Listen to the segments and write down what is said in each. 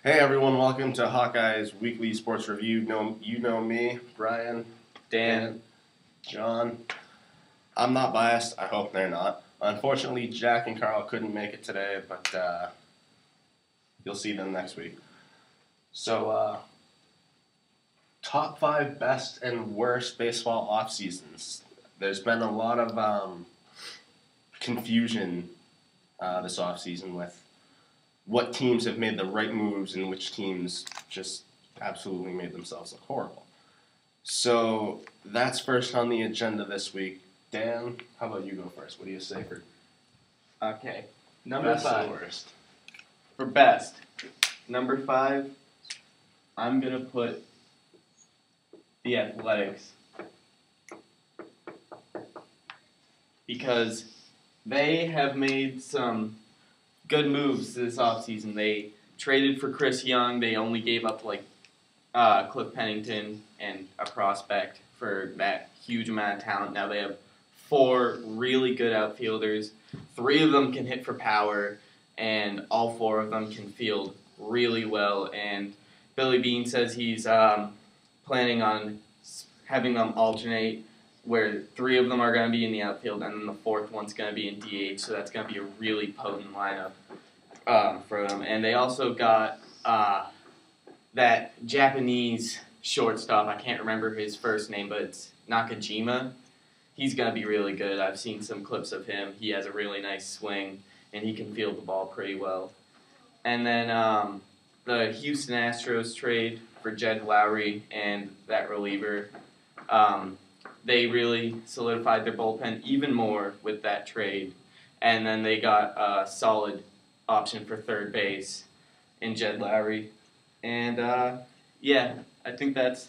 Hey everyone, welcome to Hawkeye's weekly sports review. You know me, Brian, Dan, John. I'm not biased. I hope they're not. Unfortunately, Jack and Carl couldn't make it today, but you'll see them next week. So, top 5 best and worst baseball off seasons. There's been a lot of confusion this off season with what teams have made the right moves and which teams just absolutely made themselves look horrible. So that's first on the agenda this week. Dan, how about you go first? What do you say for Okay. Number best and 5. worst? For best. Number 5, I'm going to put the Athletics. Because they have made some good moves this offseason. They traded for Chris Young. They only gave up Cliff Pennington and a prospect for that huge amount of talent. Now they have 4 really good outfielders. 3 of them can hit for power, and all 4 of them can field really well. And Billy Beane says he's planning on having them alternate, where 3 of them are going to be in the outfield, and then the 4th one's going to be in DH. So that's going to be a really potent lineup for them. And they also got that Japanese shortstop. I can't remember his first name, but it's Nakajima. He's going to be really good. I've seen some clips of him. He has a really nice swing, and he can field the ball pretty well. And then the Houston Astros trade for Jed Lowry and that reliever. They really solidified their bullpen even more with that trade. And then they got a solid option for third base in Jed Lowry. And, I think that's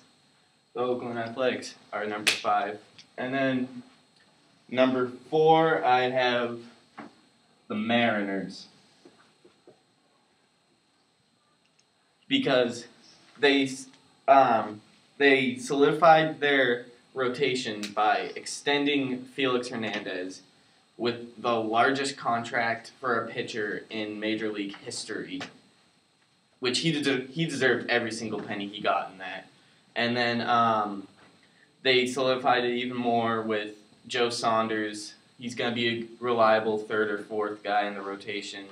the Oakland Athletics are number 5. And then number 4, I have the Mariners. Because they solidified their rotation by extending Felix Hernandez with the largest contract for a pitcher in Major League history, which he deserved every single penny he got in that. And then they solidified it even more with Joe Saunders. He's going to be a reliable 3rd or 4th guy in the rotation.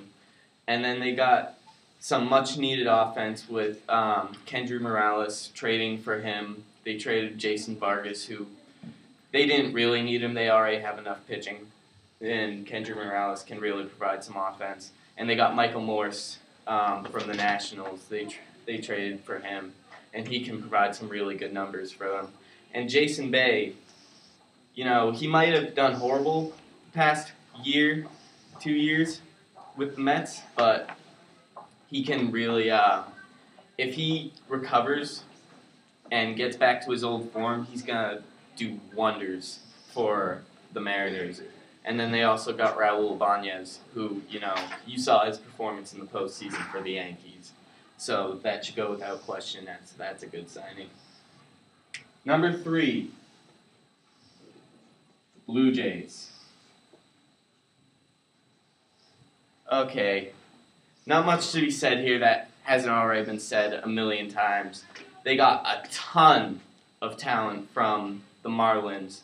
And then they got some much-needed offense with Kendry Morales, trading for him. They traded Jason Vargas, who they didn't really need him. They already have enough pitching. And Kendry Morales can really provide some offense. And they got Michael Morse from the Nationals. They traded for him, and he can provide some really good numbers for them. And Jason Bay, he might have done horrible the past year, 2 years with the Mets, but he can really, if he recovers and gets back to his old form, he's going to do wonders for the Mariners. And then they also got Raul Ibanez, who, you saw his performance in the postseason for the Yankees. So that should go without question. That's a good signing. Number 3, Blue Jays. Okay, not much to be said here that hasn't already been said a million times. They got a ton of talent from the Marlins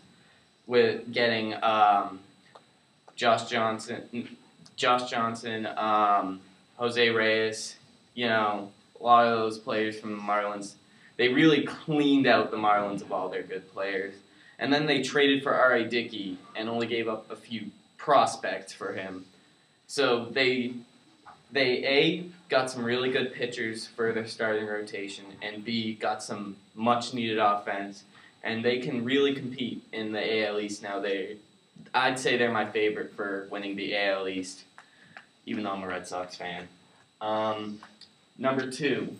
with getting Josh Johnson, Jose Reyes, a lot of those players from the Marlins. They really cleaned out the Marlins of all their good players. And then they traded for R.A. Dickey and only gave up a few prospects for him. So they A, got some really good pitchers for their starting rotation, and B, got some much-needed offense, and they can really compete in the AL East now. I'd say they're my favorite for winning the AL East, even though I'm a Red Sox fan. Number 2,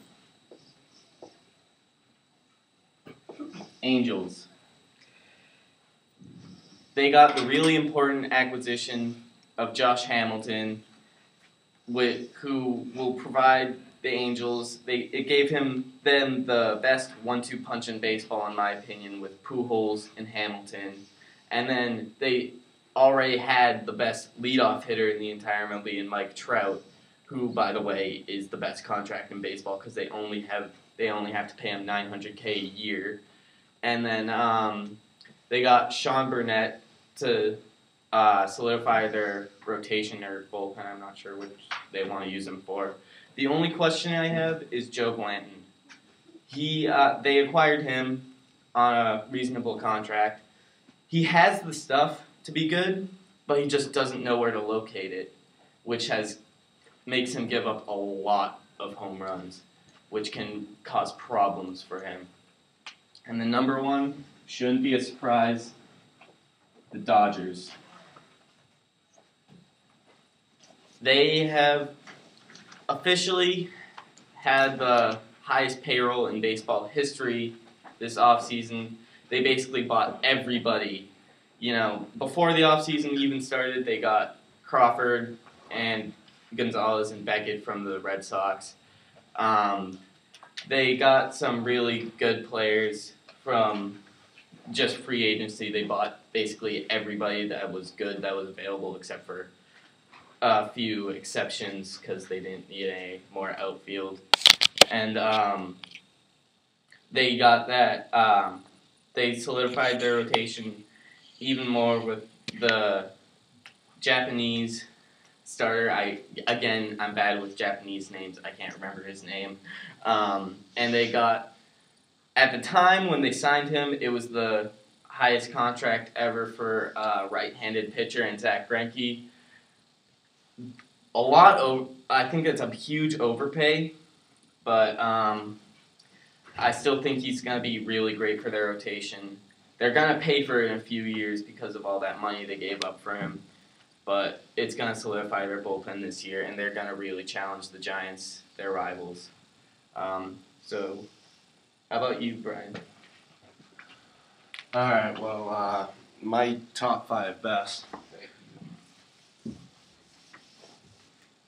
Angels. They got the really important acquisition of Josh Hamilton, who will provide the Angels. It gave them the best 1-2 punch in baseball, in my opinion, with Pujols and Hamilton. And then they already had the best leadoff hitter in the entire MLB in Mike Trout, who, by the way, is the best contract in baseball because they only have to pay him $900K a year. And then they got Sean Burnett to solidify their rotation or bullpen. I'm not sure which they want to use him for. The only question I have is Joe Blanton. They acquired him on a reasonable contract. He has the stuff to be good, but he just doesn't know where to locate it, which makes him give up a lot of home runs, which can cause problems for him. And the number one shouldn't be a surprise, the Dodgers. They have officially had the highest payroll in baseball history this offseason. They basically bought everybody. Before the offseason even started, they got Crawford and Gonzalez and Beckett from the Red Sox. They got some really good players from just free agency. They bought basically everybody that was good that was available except for a few exceptions because they didn't need any more outfield. And they got that. They solidified their rotation even more with the Japanese starter. I'm bad with Japanese names. I can't remember his name. And they got, at the time when they signed him, it was the highest contract ever for a right-handed pitcher in Zach Greinke. I think it's a huge overpay, but I still think he's going to be really great for their rotation. They're going to pay for it in a few years because of all that money they gave up for him, but it's going to solidify their bullpen this year, and they're going to really challenge the Giants, their rivals. So, how about you, Brian? All right, well, my top five best.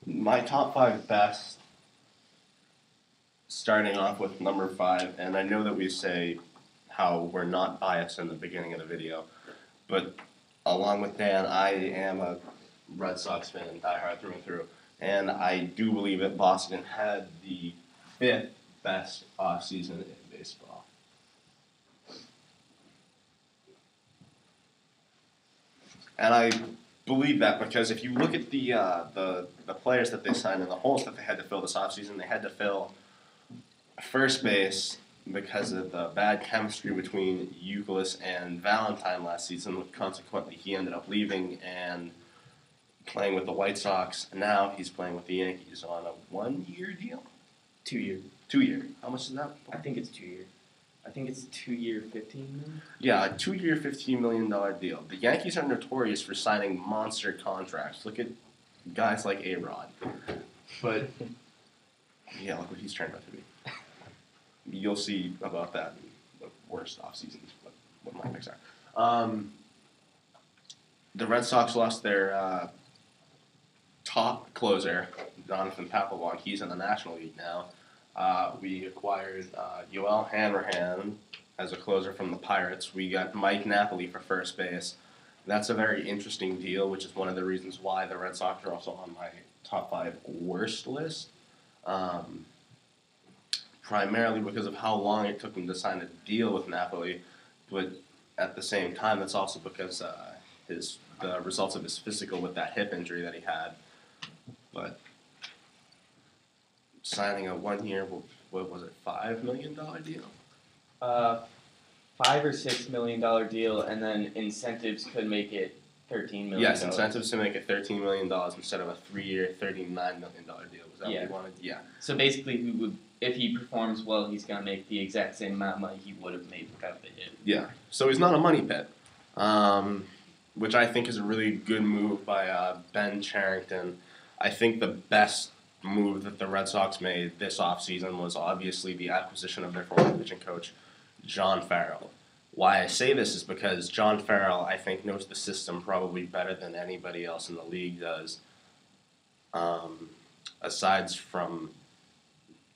My top five best, starting off with number 5, and I know that we say how we're not biased in the beginning of the video, but along with Dan, I am a Red Sox fan, diehard through and through, and I do believe that Boston had the 5th best offseason in baseball. And I believe that because if you look at the players that they signed and the holes that they had to fill this offseason, they had to fill first base because of the bad chemistry between Youkilis and Valentine last season. Consequently, he ended up leaving and playing with the White Sox. Now he's playing with the Yankees on a 1-year deal? 2-year. 2-year. How much is that? I think it's 2-year. I think it's 2-year, $15 million. Yeah, a 2-year, $15 million deal. The Yankees are notorious for signing monster contracts. Look at guys like A-Rod. But, yeah, look what he's turned out to be. You'll see about that in the worst off seasons, what my picks are. The Red Sox lost their top closer, Jonathan Papelbon. He's in the National League now. We acquired Yoel Hanrahan as a closer from the Pirates. We got Mike Napoli for first base. That's a very interesting deal, which is one of the reasons why the Red Sox are also on my top 5 worst list. Primarily because of how long it took him to sign a deal with Napoli, but at the same time, that's also because the results of his physical with that hip injury that he had. But signing a 1-year, what was it, $5 million deal? $5 or $6 million deal, and then incentives could make it $13 million. Yes, incentives to make it $13 million instead of a 3-year, $39 million deal. Was that what you wanted? Yeah. So basically, if he performs well, he's going to make the exact same amount of money he would have made without the hit. Yeah. So he's not a money pit, which I think is a really good move by Ben Cherington. I think the best move that the Red Sox made this offseason was obviously the acquisition of their former pitching coach, John Farrell. Why I say this is because John Farrell, I think, knows the system probably better than anybody else in the league does, aside from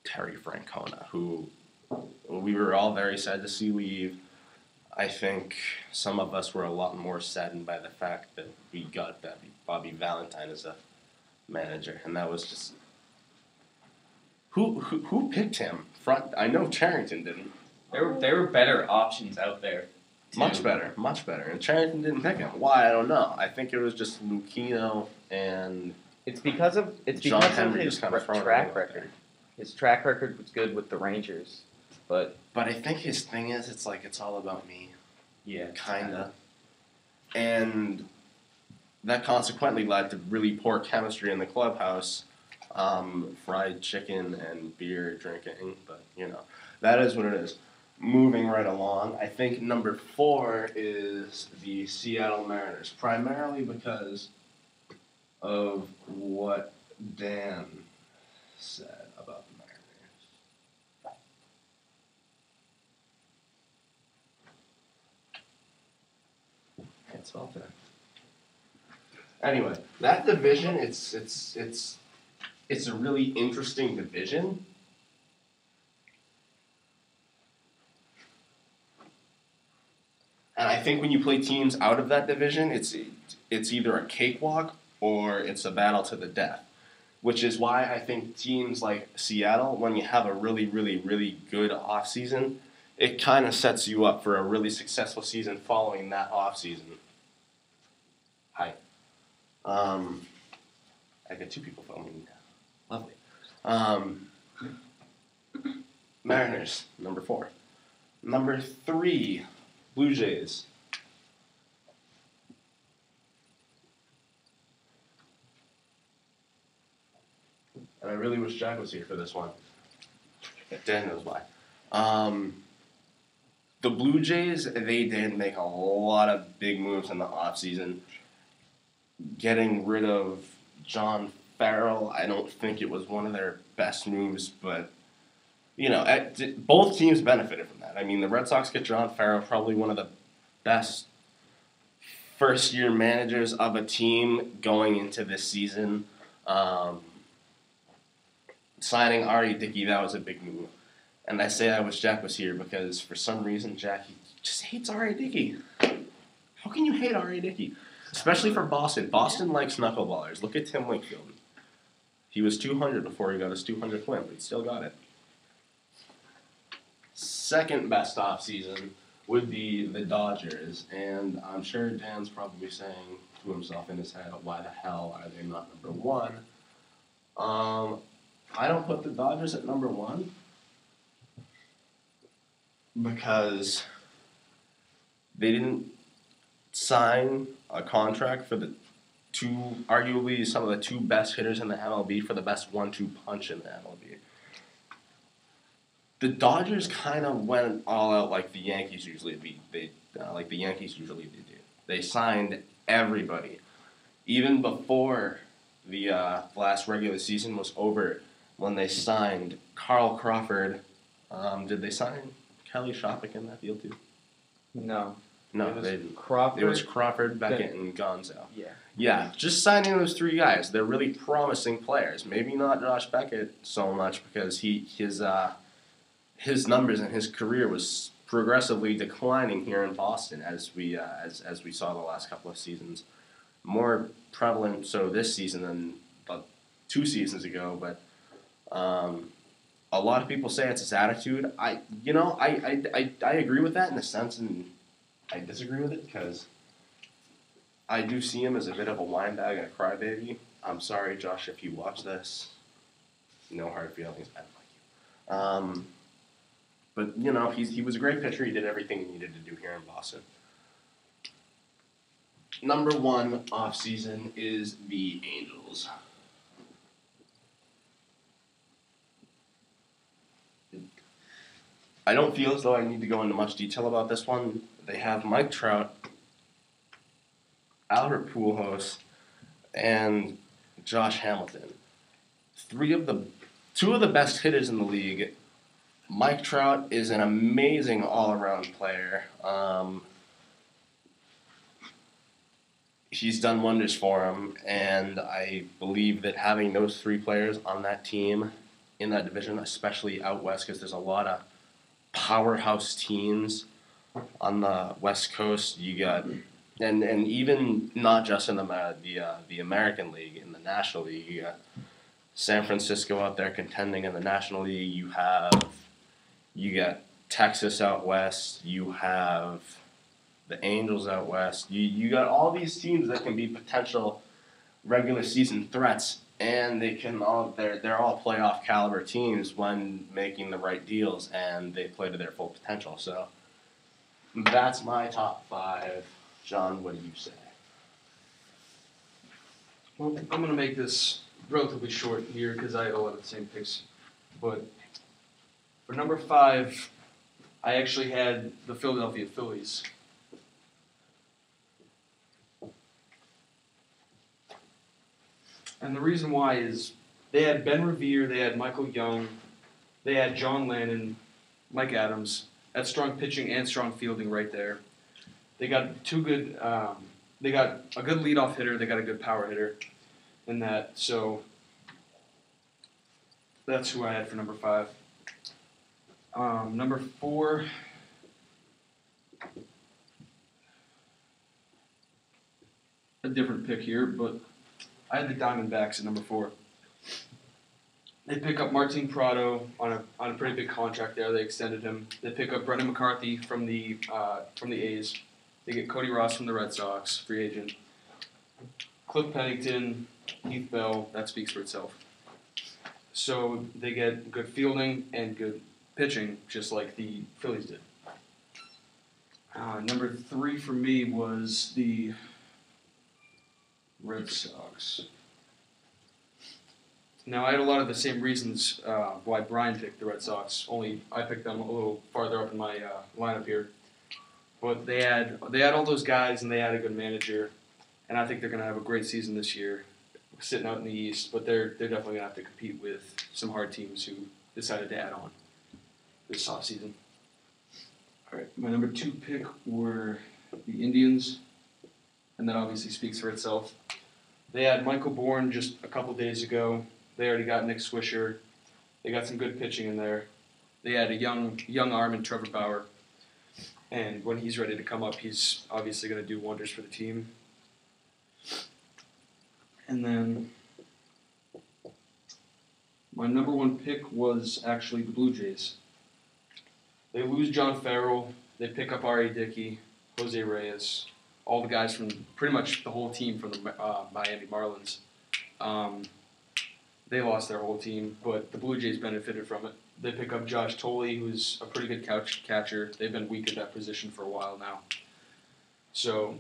Terry Francona, who we were all very sad to see leave. I think some of us were a lot more saddened by the fact that we got Bobby Valentine as a manager, and that was just Who picked him? Front. I know Charrington didn't. There were better options out there. Much better. And Charrington didn't pick him. Why? I don't know. I think it was just Lucchino and It's because of John Henry his just kind of thrown track it out record. there. His track record was good with the Rangers, but But I think his thing is, it's like it's all about me, yeah, kinda, and that consequently led to really poor chemistry in the clubhouse, fried chicken and beer drinking. But that is what it is. Moving right along, I think number 4 is the Seattle Mariners, primarily because of what Dan said about the Mariners. Can't spell that. Anyway, that division, it's a really interesting division. And I think when you play teams out of that division, it's either a cakewalk or it's a battle to the death. Which is why I think teams like Seattle, when you have a really, really, really good offseason, it kind of sets you up for a really successful season following that offseason. Hi. I got 2 people following me now. Lovely. Mariners, number 4. Number 3, Blue Jays. And I really wish Jack was here for this one. Dan knows why. The Blue Jays, they did make a lot of big moves in the offseason. Getting rid of John Farrell, I don't think it was one of their best moves, but, both teams benefited from that. I mean, the Red Sox get John Farrell, probably one of the best first-year managers of a team going into this season. Signing Ari Dickey, that was a big move. And I say I wish Jack was here because for some reason Jack he just hates Ari Dickey. How can you hate Ari Dickey? Especially for Boston. Boston likes knuckleballers. Look at Tim Wakefield. He was 200 before he got his 200th win, but he still got it. Second best offseason would be the Dodgers. And I'm sure Dan's probably saying to himself in his head, why the hell are they not number 1? I don't put the Dodgers at number 1 because they didn't sign a contract for the arguably some of the 2 best hitters in the MLB for the best 1-2 punch in the MLB. The Dodgers kind of went all out like the Yankees usually do. They signed everybody, even before the last regular season was over. When they signed Carl Crawford, did they sign Kelly Shoppach in that deal too? No, they didn't. Crawford. It was Crawford, Beckett, and Gonzo. Yeah. Yeah, just signing those 3 guys. They're really promising players. Maybe not Josh Beckett so much because his numbers and his career was progressively declining here in Boston as we saw the last couple of seasons. More prevalent so this season than 2 seasons ago, but a lot of people say it's his attitude. I agree with that in a sense, and I disagree with it because I do see him as a bit of a windbag and a crybaby. I'm sorry, Josh, if you watch this. No hard feelings. I don't like you. But he was a great pitcher. He did everything he needed to do here in Boston. Number 1 offseason is the Angels. I don't feel as though I need to go into much detail about this one. They have Mike Trout, Albert Pujols, and Josh Hamilton. 2 of the best hitters in the league. Mike Trout is an amazing all-around player. He's done wonders for him, and I believe that having those 3 players on that team in that division, especially out west, because there's a lot of powerhouse teams on the West Coast. You got, and even not just in the American League, in the National League, you got San Francisco out there contending in the National League. You got Texas out west. You have the Angels out west. You got all these teams that can be potential regular season threats, and they're all playoff caliber teams when making the right deals, and they play to their full potential. So that's my top 5. John, what do you say? Well, I'm going to make this relatively short here because I had a lot of the same picks. But for number 5, I actually had the Philadelphia Phillies. And the reason why is they had Ben Revere, they had Michael Young, they had John Lannon, Mike Adams. That's strong pitching and strong fielding right there. They got two good. They got a good leadoff hitter. They got a good power hitter, in that. So that's who I had for number 5. Number 4. A different pick here, but I had the Diamondbacks at number 4. They pick up Martin Prado on a pretty big contract there. They extended him. They pick up Brendan McCarthy from the A's. They get Cody Ross from the Red Sox, free agent. Cliff Pennington, Heath Bell. That speaks for itself. So they get good fielding and good pitching, just like the Phillies did. Number 3 for me was the Red Sox. Now, I had a lot of the same reasons why Brian picked the Red Sox, only I picked them a little farther up in my lineup here. But they had all those guys, and they had a good manager, and I think they're going to have a great season this year, sitting out in the East. But they're definitely going to have to compete with some hard teams who decided to add on this offseason. All right, my number 2 pick were the Indians, and that obviously speaks for itself. They had Michael Bourne just a couple days ago. They already got Nick Swisher. They got some good pitching in there. They had a young arm in Trevor Bauer. And when he's ready to come up, he's obviously going to do wonders for the team. And then my number 1 pick was actually the Blue Jays. They lose John Farrell. They pick up R.A. Dickey, Jose Reyes, all the guys from pretty much the whole team from the Miami Marlins. They lost their whole team, but the Blue Jays benefited from it. They pick up Josh Tolley, who's a pretty good catcher. They've been weak at that position for a while now. So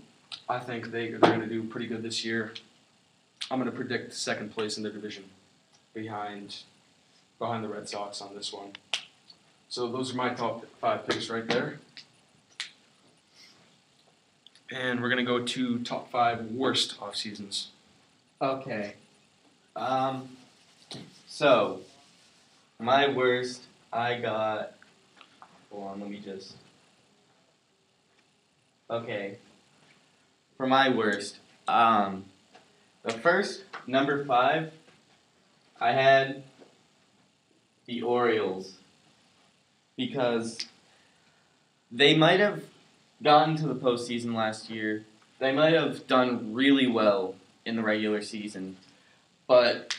I think they're going to do pretty good this year. I'm going to predict 2nd place in their division behind the Red Sox on this one. So those are my top 5 picks right there. And we're going to go to top 5 worst off seasons. Okay. So my worst, I got. Hold on, let me just. Okay. For my worst, the first number 5, I had the Orioles because they might have gotten to the postseason last year. They might have done really well in the regular season, but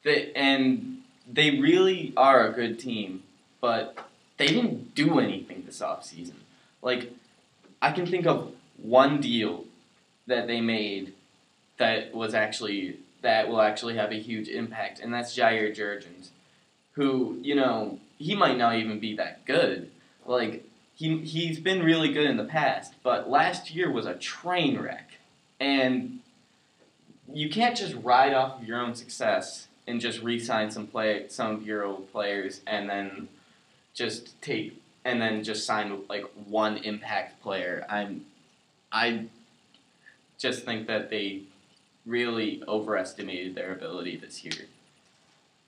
they really are a good team, but they didn't do anything this offseason. Like, I can think of one deal that they made that will actually have a huge impact, and that's Jair Jurgens, who, he might not even be that good. Like, he's been really good in the past, but last year was a train wreck, and you can't just ride off of your own success and just re-sign some of your old players and then just sign like one impact player. I just think that they really overestimated their ability this year.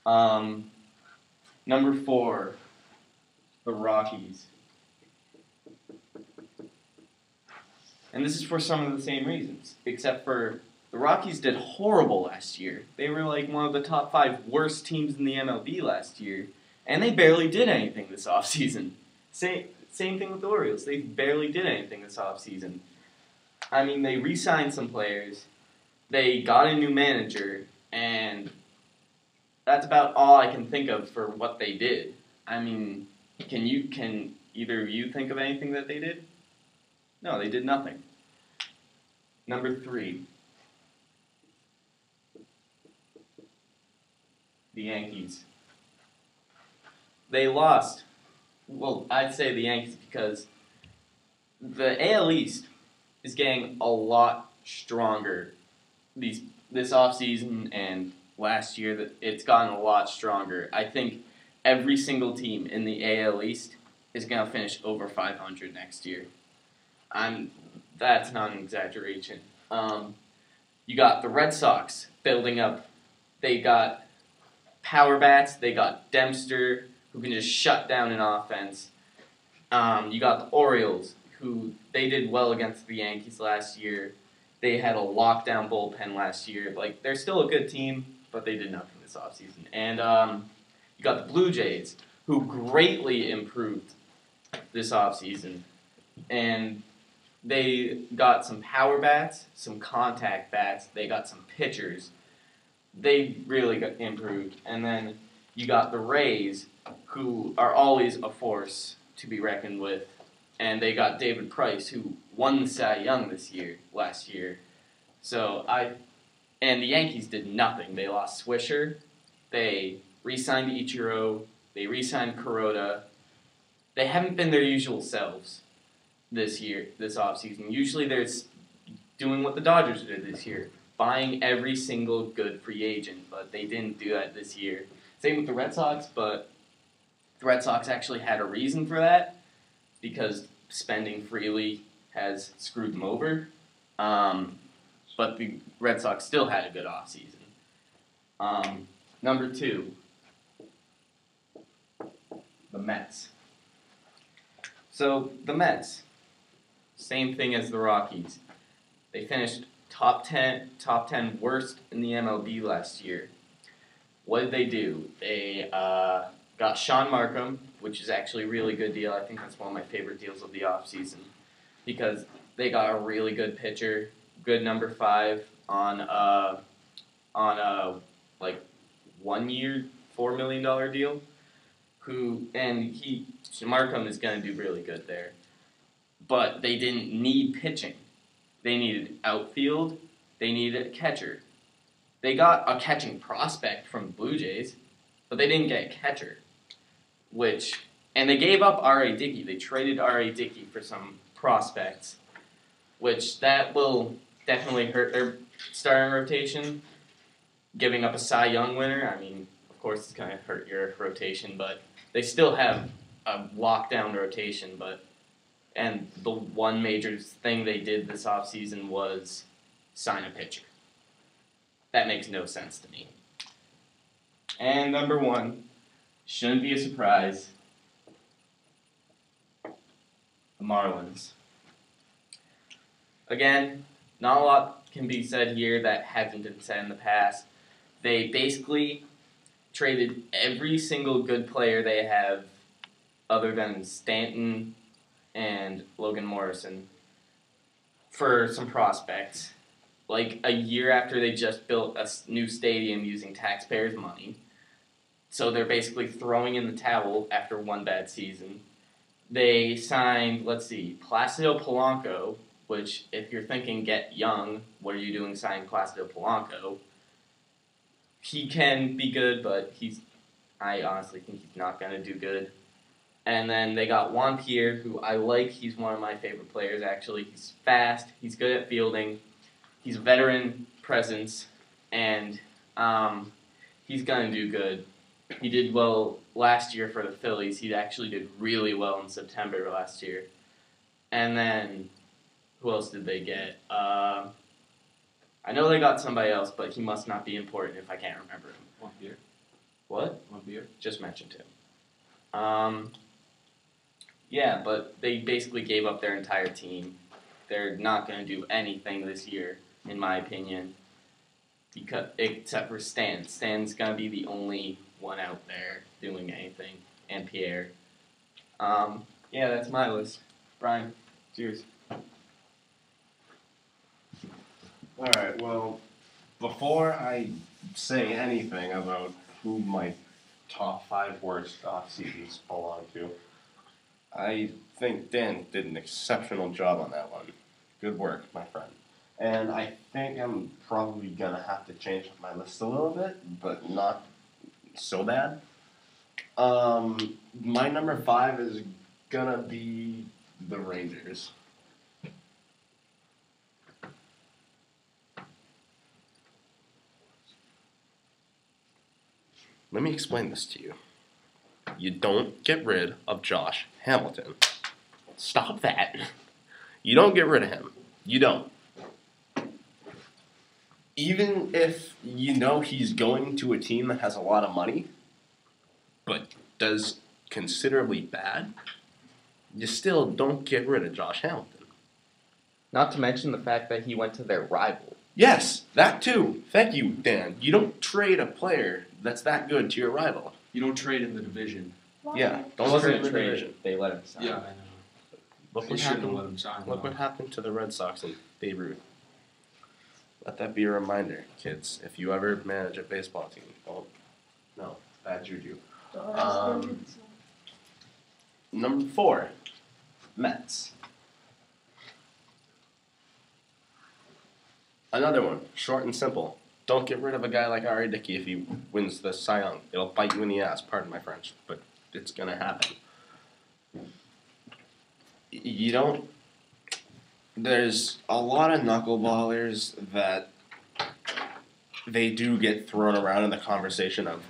Number 4, the Rockies. And this is for some of the same reasons, except for the Rockies did horrible last year. They were like one of the top 5 worst teams in the MLB last year, and they barely did anything this offseason. Same thing with the Orioles. They barely did anything this offseason. I mean, they re-signed some players, they got a new manager, and that's about all I can think of for what they did. I mean, can either of you think of anything that they did? No, they did nothing. Number 3. The Yankees. They lost. Well, I'd say the Yankees because the AL East is getting a lot stronger this offseason and last year. That it's gotten a lot stronger. I think every single team in the AL East is going to finish over 500 next year. That's not an exaggeration. You got the Red Sox building up. They got power bats. They got Dempster, who can just shut down an offense. You got the Orioles, who they did well against the Yankees last year. They had a lockdown bullpen last year. Like, they're still a good team, but they did nothing this offseason. And you got the Blue Jays, who greatly improved this offseason. And they got some power bats, some contact bats. They got some pitchers. They really got improved. And then you got the Rays, who are always a force to be reckoned with. And they got David Price, who won the Cy Young last year. And the Yankees did nothing. They lost Swisher. They re-signed Ichiro. They re-signed Kuroda. They haven't been their usual selves this offseason. Usually they're doing what the Dodgers did this year, buying every single good free agent, but they didn't do that this year. Same with the Red Sox, but the Red Sox actually had a reason for that because spending freely has screwed them over. But the Red Sox still had a good offseason. Number 2, the Mets. So the Mets, same thing as the Rockies. They finished top 10 worst in the MLB last year. What did they do? They got Sean Markham, which is actually a really good deal. I think that's one of my favorite deals of the offseason because they got a really good pitcher, good number 5 on a 1 year, $4 million deal. Markham is going to do really good there. But they didn't need pitching. They needed outfield. They needed a catcher. They got a catching prospect from the Blue Jays, but they didn't get a catcher. And they gave up R.A. Dickey. They traded R.A. Dickey for some prospects, which that will definitely hurt their starting rotation. Giving up a Cy Young winner, I mean, of course it's going to hurt your rotation, but they still have a lockdown rotation. And the one major thing they did this offseason was sign a pitcher. That makes no sense to me. And number 1, shouldn't be a surprise, the Marlins. Again, not a lot can be said here that hasn't been said in the past. They basically traded every single good player they have other than Stanton and Logan Morrison for some prospects. Like a year after they just built a new stadium using taxpayers' money. So they're basically throwing in the towel after one bad season. They signed, Placido Polanco, which if you're thinking get young, what are you doing signing Placido Polanco? He can be good, but I honestly think he's not going to do good. And then they got Juan Pierre, who I like. He's one of my favorite players, actually. He's fast. He's good at fielding. He's a veteran presence, and he's going to do good. He did well last year for the Phillies. He actually did really well in September last year. And then, who else did they get? I know they got somebody else, but he must not be important if I can't remember him. One beer. What? One beer. Just mentioned him. Yeah, but they basically gave up their entire team. They're not going to do anything this year, in my opinion, except for Stan. Stan's going to be the only one out there doing anything, and Pierre. Yeah, that's my list. Brian, cheers. All right, well, before I say anything about who my top 5 worst off seasons belong to. I think Dan did an exceptional job on that one. Good work, my friend. And I think I'm probably gonna have to change up my list a little bit, but not so bad. My number 5 is gonna be the Rangers. Let me explain this to you. You don't get rid of Josh Hamilton. Stop that. You don't get rid of him. You don't. Even if you know he's going to a team that has a lot of money, but does considerably bad, you still don't get rid of Josh Hamilton. Not to mention the fact that he went to their rival. Yes, that too. Thank you, Dan. You don't trade a player that's that good to your rival. You don't trade in the division. Yeah, don't It listen wasn't to a the trade. division. They let him sign. Yeah, I know. Look They what shouldn't have happened. let him sign. Look what happened to the Red Sox and Babe Ruth. Let that be a reminder, kids. If you ever manage a baseball team, don't. No, bad juju. Number 4, Mets. Another one, short and simple. Don't get rid of a guy like R.A. Dickey if he wins the Cy Young. It'll bite you in the ass, pardon my French, but it's going to happen. You don't... There's a lot of knuckleballers that they do get thrown around in the conversation of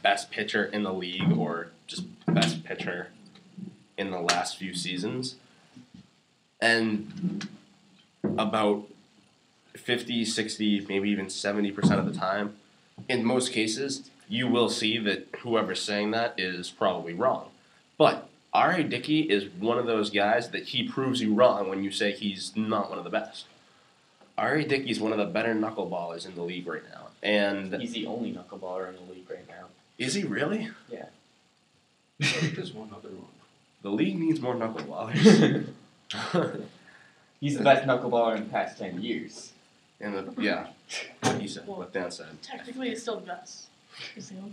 best pitcher in the league or just best pitcher in the last few seasons. And about 50, 60, maybe even 70% of the time, in most cases, you will see that whoever's saying that is probably wrong. But R.A. Dickey is one of those guys that he proves you wrong when you say he's not one of the best. R.A. Dickey's one of the better knuckleballers in the league right now. And He's the only knuckleballer in the league right now. is he really? Yeah. There's one other one. The league needs more knuckleballers. He's the best knuckleballer in the past 10 years. Yeah, he said what Dan said. Technically, it's still the best. It's the only.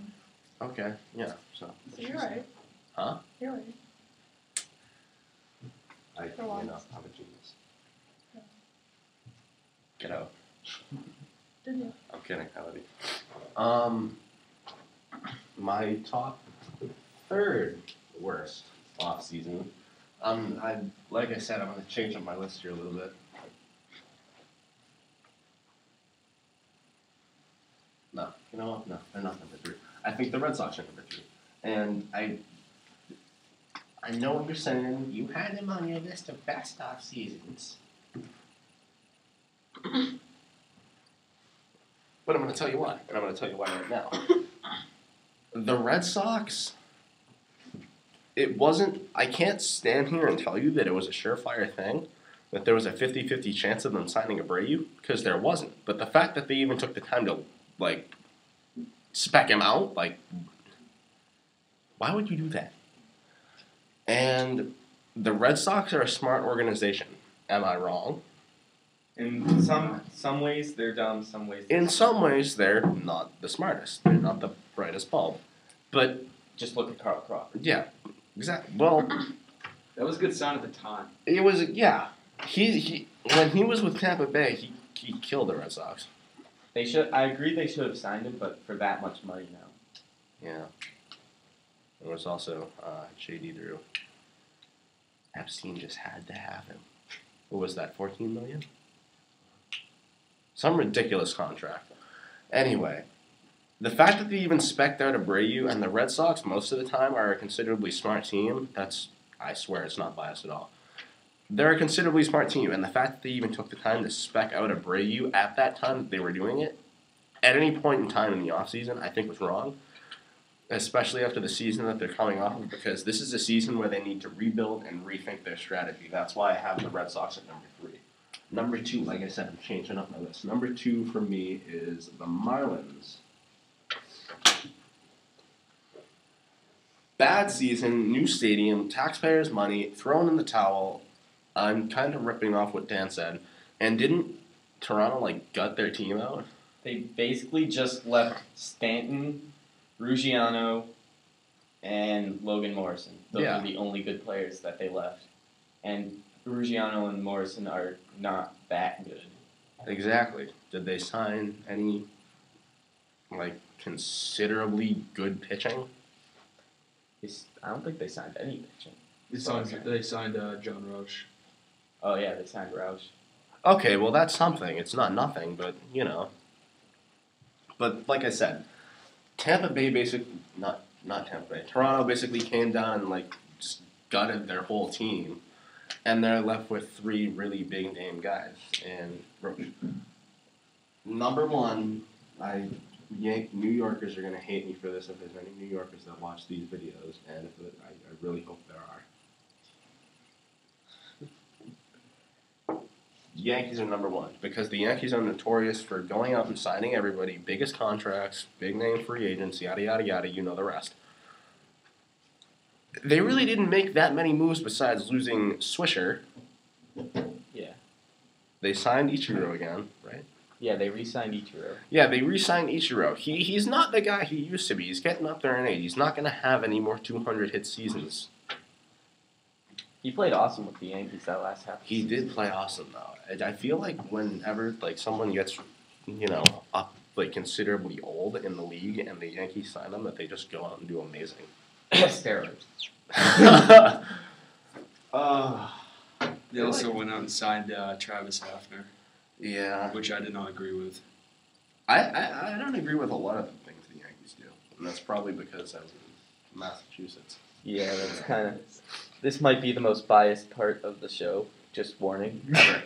Okay, yeah, so. So you're right. Huh? You're right. I'm a genius. Get out. Didn't you? I'm kidding, Elodie. My top 3rd worst off season. Like I said, I'm gonna change up my list here a little bit. No, you know what? No, they're not number 3. I think the Red Sox are number 3. And I know what you're saying. You had them on your list of best off seasons. But I'm going to tell you why, and I'm going to tell you why right now. The Red Sox, it wasn't, I can't stand here and tell you that it was a surefire thing, that there was a 50-50 chance of them signing Abreu, because there wasn't. But the fact that they even took the time to, spec him out, why would you do that? And the Red Sox are a smart organization. Am I wrong? In some ways, they're dumb. Some ways, In some ways, they're not the smartest. They're not the brightest bulb. But, just look at Carl Crawford. yeah, exactly. Well, That was a good sign at the time. it was, yeah. He when he was with Tampa Bay, he killed the Red Sox. They should. I agree. They should have signed him, but for that much money now. Yeah. There was also J.D. Drew. Epstein just had to have him. What was that, $14 million? Some ridiculous contract. Anyway, the fact that they even spec'd out Abreu and the Red Sox most of the time are a considerably smart team, I swear it's not biased at all. They're a considerably smart team, and the fact that they even took the time to spec out Abreu at that time that they were doing it, at any point in time in the offseason, I think was wrong. Especially after the season that they're coming off of, because this is a season where they need to rebuild and rethink their strategy. That's why I have the Red Sox at number 3. Number 2, like I said, I'm changing up my list. Number 2 for me is the Marlins. Bad season, new stadium, taxpayers' money, thrown in the towel. I'm kind of ripping off what Dan said. And didn't Toronto, gut their team out? They basically just left Stanton Ruggiano, and Logan Morrison. Those Yeah. are the only good players that they left. And Ruggiano and Morrison are not that good. Exactly. Did they sign any, considerably good pitching? I don't think they signed any pitching. They signed John Roche. Oh, yeah, they signed Roush. Okay, well, that's something. It's not nothing, but, But like I said, Tampa Bay not Tampa Bay, Toronto basically came down and, just gutted their whole team. And they're left with 3 really big name guys. And number one, New Yorkers are going to hate me for this if there's any New Yorkers that watch these videos, and I really hope there are. Yankees are number one because the Yankees are notorious for going out and signing everybody, biggest contracts, big name free agents, yada, yada, yada, you know the rest. They really didn't make that many moves besides losing Swisher. Yeah. They signed Ichiro again, right? Yeah, they re-signed Ichiro. Yeah, they re-signed Ichiro. He's not the guy he used to be. He's getting up there in age. He's not going to have any more 200-hit seasons. He played awesome with the Yankees that last half. He did play awesome, though. I feel like whenever someone gets, up considerably old in the league and the Yankees sign them, that they just go out and do amazing. Steroids. They also went out and signed Travis Hafner, Yeah. which I did not agree with. I don't agree with a lot of the things the Yankees do, and that's probably because I was in Massachusetts. Yeah, that's kind of... This might be the most biased part of the show. Just warning. Ever.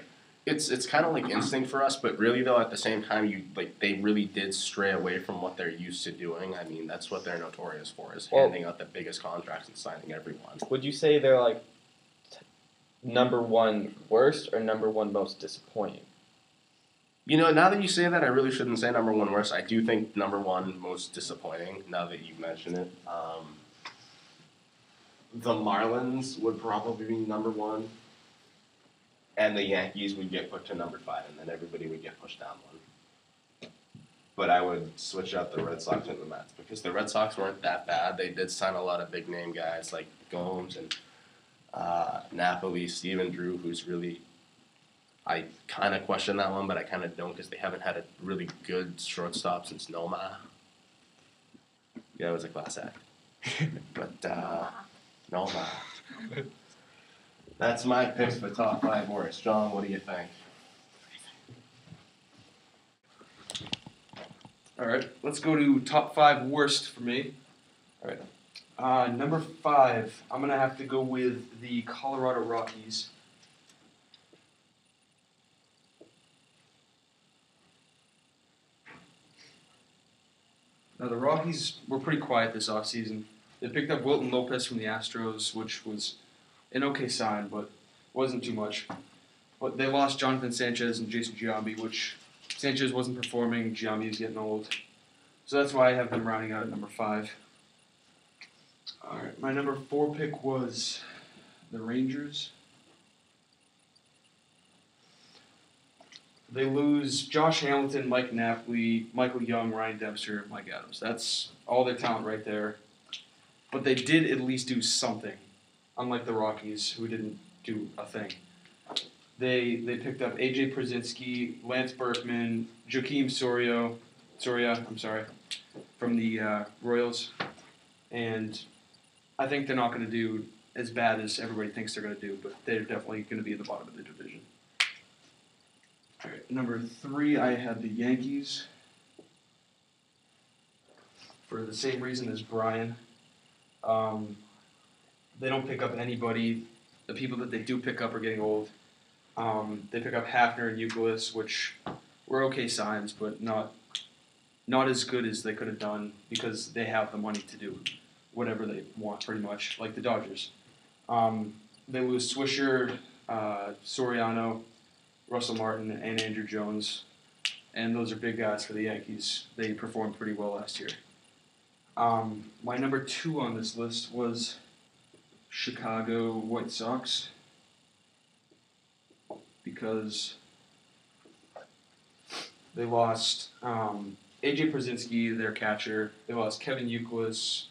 It's kind of like instinct for us, but really though at the same time they really did stray away from what they're used to doing. I mean that's what they're notorious for is handing out the biggest contracts and signing everyone. Would you say they're number one worst or number one most disappointing? Now that you say that, I really shouldn't say number one worst. I do think number one most disappointing. Now that you mention it, the Marlins would probably be number one. And the Yankees would get put to number 5, and then everybody would get pushed down one. But I would switch out the Red Sox and the Mets because the Red Sox weren't that bad. They did sign a lot of big name guys like Gomes and Napoli, Steven Drew, who's really. I kind of question that one, but I kind of don't because they haven't had a really good shortstop since Noma. Yeah, it was a class act. But Noma. That's my picks for top 5 worst. John, what do you think? All right, let's go to top 5 worst for me. All right. Number 5, I'm going to have to go with the Colorado Rockies. Now, the Rockies were pretty quiet this offseason. They picked up Wilton Lopez from the Astros, which was an okay sign, but wasn't too much. But they lost Jonathan Sanchez and Jason Giambi, which Sanchez wasn't performing, Giambi was getting old. So that's why I have them rounding out at number 5. All right, my number 4 pick was the Rangers. They lose Josh Hamilton, Mike Napoli, Michael Young, Ryan Dempster, Mike Adams. That's all their talent right there. But they did at least do something. Unlike the Rockies, who didn't do a thing. They picked up A.J. Przinsky, Lance Berkman, Joakim Soria, from the Royals. And I think they're not going to do as bad as everybody thinks they're going to do, but they're definitely going to be at the bottom of the division. All right, number 3, I had the Yankees. For the same reason as Brian. They don't pick up anybody. The people that they do pick up are getting old. They pick up Hafner and Youkilis, which were okay signs, but not as good as they could have done because they have the money to do whatever they want, pretty much, like the Dodgers. They lose Swisher, Soriano, Russell Martin, and Andrew Jones, and those are big guys for the Yankees. They performed pretty well last year. My number 2 on this list was Chicago White Sox because they lost AJ Przinsky, their catcher. They lost Kevin Youkilis.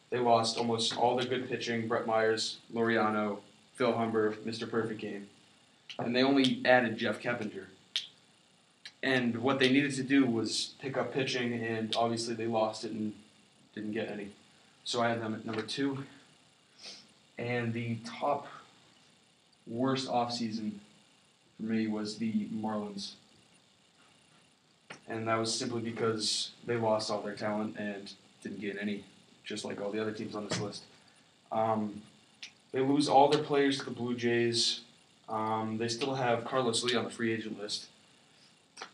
They lost almost all their good pitching, Brett Myers, Laureano, Phil Humber, Mr. Perfect Game. And they only added Jeff Keppinger. And what they needed to do was pick up pitching, and obviously they lost it and didn't get any. So I had them at number 2. And the top worst offseason for me was the Marlins. And that was simply because they lost all their talent and didn't get any, just like all the other teams on this list. They lose all their players to the Blue Jays. They still have Carlos Lee on the free agent list.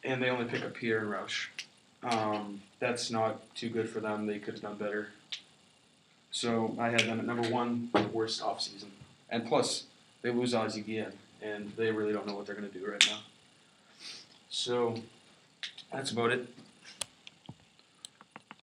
And they only pick up Pierre and Rausch. That's not too good for them. They could have done better. So I had them at number 1, worst offseason. And plus, they lose Ozzie Guillen, and they really don't know what they're going to do right now. So that's about it.